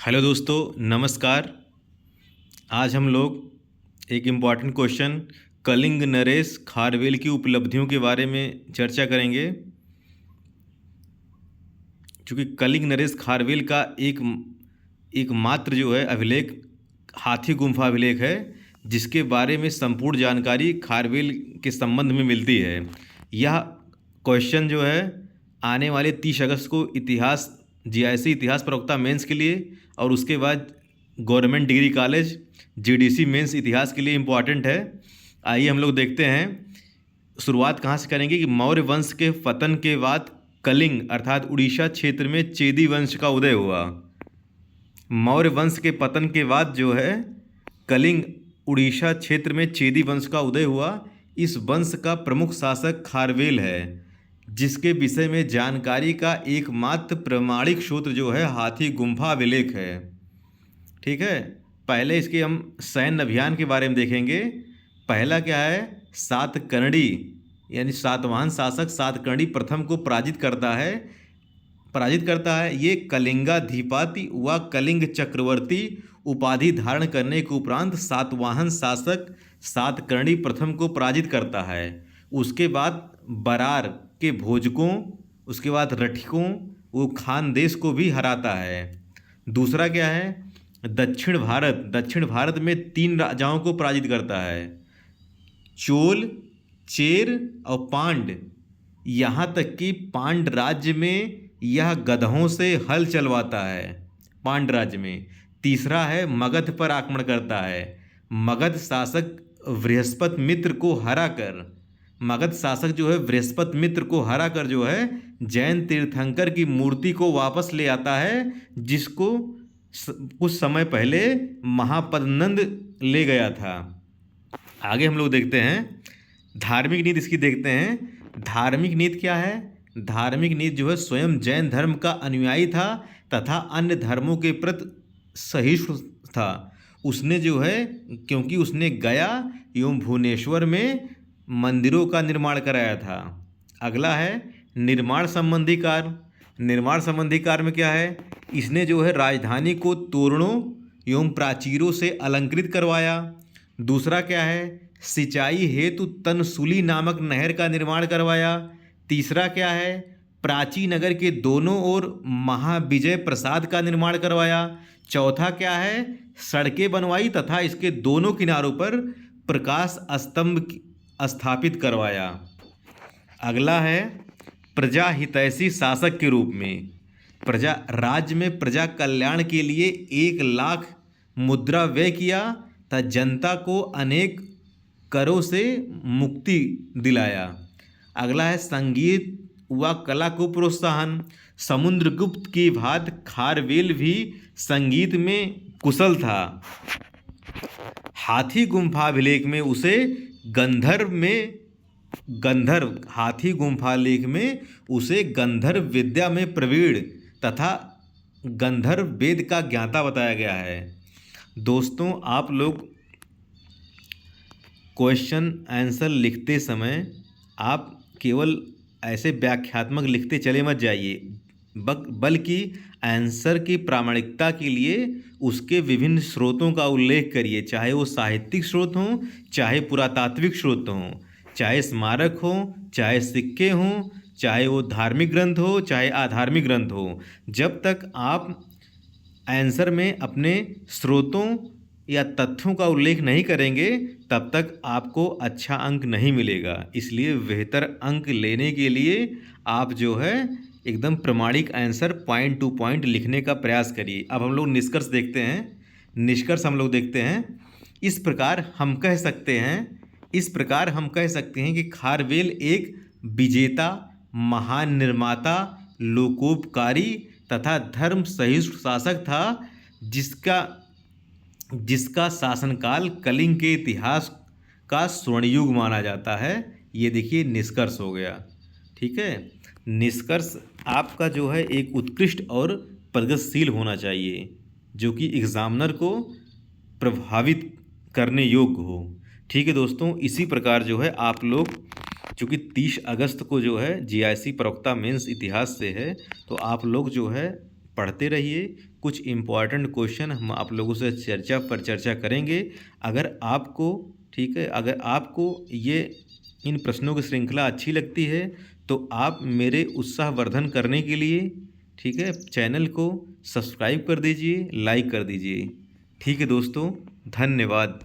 Hello दोस्तों, नमस्कार। आज हम लोग एक इम्पॉर्टेंट क्वेश्चन कलिंग नरेश खारवेल की उपलब्धियों के बारे में चर्चा करेंगे। क्योंकि कलिंग नरेश खारवेल का एकमात्र जो है अभिलेख हाथी गुम्फा अभिलेख है, जिसके बारे में संपूर्ण जानकारी खारवेल के संबंध में मिलती है। यह क्वेश्चन जो है आने वाले 30 अगस्त को इतिहास जीआईसी इतिहास प्रवक्ता मेंस के लिए और उसके बाद government degree college GDC men's इतिहास के लिए इम्पॉर्टेंट है। आइए हम लोग देखते हैं। शुरुआत कहाँ से करेंगे कि मौर्य वंश के पतन के बाद कलिंग अर्थात उड़ीसा क्षेत्र में चेदी वंश का उदय हुआ। मौर्य वंश के पतन के बाद जो है कलिंग उड़ीसा क्षेत्र में चेदी वंश का उदय हुआ। इस वंश का प्रमुख शासक खारवेल है, जिसके विषय में जानकारी का एकमात्र प्रमाणिक स्रोत जो है हाथी गुम्फा अभिलेख है। ठीक है, पहले इसके हम सैन्य अभियान के बारे में देखेंगे। पहला क्या है, सातकर्णी यानी सातवाहन शासक सातकर्णी प्रथम को पराजित करता है। ये कलिंगाधिपति व कलिंग चक्रवर्ती उपाधि धारण करने के उपरांत सातवाहन शासक सातकर्णी प्रथम को पराजित करता है। उसके बाद बरार के भोजकों, उसके बाद रठिकों, वो खानदेश को भी हराता है। दूसरा क्या है, दक्षिण भारत में 3 राजाओं को पराजित करता है, चोल, चेर और पांड। यहाँ तक कि पांड राज्य में यह गधों से हल चलवाता है, पांड राज्य में। तीसरा है, मगध पर आक्रमण करता है। मगध शासक बृहस्पति मित्र को हराकर जो है जैन तीर्थंकर की मूर्ति को वापस ले आता है, जिसको कुछ समय पहले महापद्नंद ले गया था। आगे हम लोग देखते हैं धार्मिक नीति इसकी देखते हैं। धार्मिक नीति क्या है, धार्मिक नीति जो है स्वयं जैन धर्म का अनुयायी था तथा अन्य धर्मों के प्रति सहिष्णु था। उसने जो है क्योंकि उसने गया एवं भुवनेश्वर में मंदिरों का निर्माण कराया था। अगला है निर्माण संबंधी कार्य। निर्माण संबंधी कार्य में क्या है, इसने जो है राजधानी को तोरणों एवं प्राचीरों से अलंकृत करवाया। दूसरा क्या है, सिंचाई हेतु तनसुली नामक नहर का निर्माण करवाया। तीसरा क्या है, प्राची नगर के दोनों ओर महाविजय प्रसाद का निर्माण करवाया। चौथा क्या है, सड़कें बनवाई तथा इसके दोनों किनारों पर प्रकाश स्तंभ स्थापित करवाया। अगला है प्रजा हितैषी शासक के रूप में राज्य में प्रजा कल्याण के लिए 1 लाख मुद्रा व्यय किया तथा जनता को अनेक करों से मुक्ति दिलाया। अगला है संगीत व कला को प्रोत्साहन। समुद्रगुप्त की भांति खारवेल भी संगीत में कुशल था। हाथी गुम्फा अभिलेख में उसे हाथी गुम्फा लेख में उसे गंधर्व विद्या में प्रवीण तथा गंधर्व वेद का ज्ञाता बताया गया है। दोस्तों, आप लोग क्वेश्चन आंसर लिखते समय आप केवल ऐसे व्याख्यात्मक लिखते चले मत जाइए, बल्कि आंसर की प्रामाणिकता के लिए उसके विभिन्न स्रोतों का उल्लेख करिए, चाहे वो साहित्यिक स्रोत हों, चाहे पुरातात्विक स्रोत हों, चाहे स्मारक हों, चाहे सिक्के हों, चाहे वो धार्मिक ग्रंथ हो, चाहे अधार्मिक ग्रंथ हो। जब तक आप आंसर में अपने स्रोतों या तथ्यों का उल्लेख नहीं करेंगे, तब तक आपको अच्छा अंक नहीं मिलेगा। इसलिए बेहतर अंक लेने के लिए आप जो है एकदम प्रमाणिक आंसर पॉइंट टू पॉइंट लिखने का प्रयास करिए। अब हम लोग निष्कर्ष देखते हैं। इस प्रकार हम कह सकते हैं कि खारवेल एक विजेता, महान निर्माता, लोकोपकारी तथा धर्म सहिष्णु शासक था, जिसका शासनकाल कलिंग के इतिहास का स्वर्णयुग माना जाता है। ये देखिए निष्कर्ष हो गया। ठीक है, निष्कर्ष आपका जो है एक उत्कृष्ट और प्रगतिशील होना चाहिए, जो कि एग्जामिनर को प्रभावित करने योग्य हो। ठीक है दोस्तों, इसी प्रकार जो है आप लोग, चूँकि 30 अगस्त को जो है जीआईसी प्रवक्ता मेंस इतिहास से है, तो आप लोग जो है पढ़ते रहिए। कुछ इम्पॉर्टेंट क्वेश्चन हम आप लोगों से चर्चा करेंगे। अगर आपको ठीक है, अगर आपको ये इन प्रश्नों की श्रृंखला अच्छी लगती है तो आप मेरे उत्साहवर्धन करने के लिए ठीक है चैनल को सब्सक्राइब कर दीजिए, लाइक कर दीजिए। ठीक है दोस्तों, धन्यवाद।